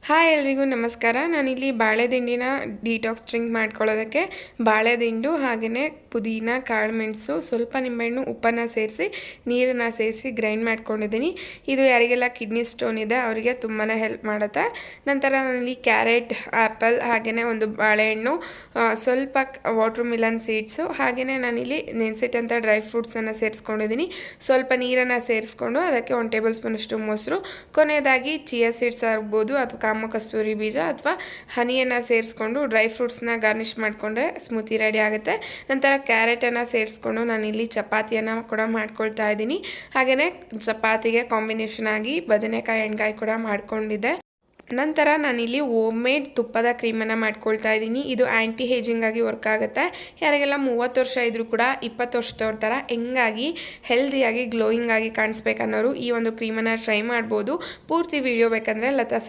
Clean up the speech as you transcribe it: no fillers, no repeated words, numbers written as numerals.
Hi ಎಲ್ರಿಗೂ ನಮಸ್ಕಾರ. ನಾನಿಲ್ಲಿ ಬಾಳೆದಿಂಡಿನ ಡಿಟಾಕ್ಸ್ ಡ್ರಿಂಕ್ ಮಾಡ್ಕೊಳ್ಳೋದಕ್ಕೆ ಬಾಳೆದಿಂಡು ಹಾಗೆಯೇ ಪುದೀನ, ಕಾಳುಮೆಣಸು, ಸ್ವಲ್ಪ ನಿಂಬೆಹಣ್ಣು, ಉಪ್ಪನ್ನು ಸೇರಿಸಿ ನೀರನ್ನು ಸೇರಿಸಿ ಗ್ರೈಂಡ್ ಮಾಡ್ಕೊಂಡಿದ್ದೀನಿ. ಇದು ಯಾರಿಗೆಲ್ಲ ಕಿಡ್ನಿ ಸ್ಟೋನ್ ಇದೆ ಅವರಿಗೆ ತುಂಬಾ ಹೆಲ್ಪ್ ಮಾಡುತ್ತೆ. ನಂತರ ನಾನಿಲ್ಲಿ ಕ್ಯಾರೆಟ್, ಆ್ಯಪಲ್ ಹಾಗೆಯೇ ಒಂದು ಬಾಳೆಹಣ್ಣು, ಸ್ವಲ್ಪ ವಾಟರ್ ಮಿಲನ್ ಸೀಡ್ಸು ಹಾಗೆಯೇ ನಾನಿಲ್ಲಿ ನೆನೆಸಿಟ್ಟಂಥ ಡ್ರೈ ಫ್ರೂಟ್ಸನ್ನು ಸೇರಿಸ್ಕೊಂಡಿದ್ದೀನಿ. ಸ್ವಲ್ಪ ನೀರನ್ನು ಸೇರಿಸ್ಕೊಂಡು ಅದಕ್ಕೆ 1 ಟೇಬಲ್ ಸ್ಪೂನಷ್ಟು ಮೊಸರು, ಕೊನೆಯದಾಗಿ ಚಿಯಾ ಸೀಡ್ಸ್ ಆಗ್ಬೋದು ಅಥವಾ ಕಾಮ ಕಸ್ತೂರಿ ಬೀಜ ಅಥವಾ ಹನಿಯನ್ನು ಸೇರಿಸ್ಕೊಂಡು ಡ್ರೈ ಫ್ರೂಟ್ಸ್ನ ಗಾರ್ನಿಷ್ ಮಾಡಿಕೊಂಡ್ರೆ ಸ್ಮೂತಿ ರೆಡಿ ಆಗುತ್ತೆ. ನಂತರ ಕ್ಯಾರೆಟನ್ನು ಸೇರಿಸ್ಕೊಂಡು ನಾನಿಲ್ಲಿ ಚಪಾತಿಯನ್ನು ಕೂಡ ಮಾಡ್ಕೊಳ್ತಾ ಇದ್ದೀನಿ. ಹಾಗೆಯೇ ಚಪಾತಿಗೆ ಕಾಂಬಿನೇಷನ್ ಆಗಿ ಬದನೆಕಾಯಿ ಎಣ್ಗಾಯಿ ಕೂಡ ಮಾಡ್ಕೊಂಡಿದ್ದೆ. ನಂತರ ನಾನಿಲ್ಲಿ ಹೋಮ್ ಮೇಡ್ ತುಪ್ಪದ ಕ್ರೀಮನ್ನು ಮಾಡ್ಕೊಳ್ತಾ ಇದ್ದೀನಿ. ಇದು ಆ್ಯಂಟಿ ಏಜಿಂಗ್ ಆಗಿ ವರ್ಕ್ ಆಗುತ್ತೆ. ಯಾರಿಗೆಲ್ಲ 30 ವರ್ಷ ಇದ್ದರೂ ಕೂಡ 20 ವರ್ಷದವ್ರ ಥರ ಹೆಂಗಾಗಿ ಹೆಲ್ದಿಯಾಗಿ ಗ್ಲೋಯಿಂಗ್ ಆಗಿ ಕಾಣಿಸ್ಬೇಕನ್ನೋರು ಈ ಒಂದು ಕ್ರೀಮನ್ನು ಟ್ರೈ ಮಾಡ್ಬೋದು. ಪೂರ್ತಿ ವಿಡಿಯೋ ಬೇಕಂದರೆ ಲತಾ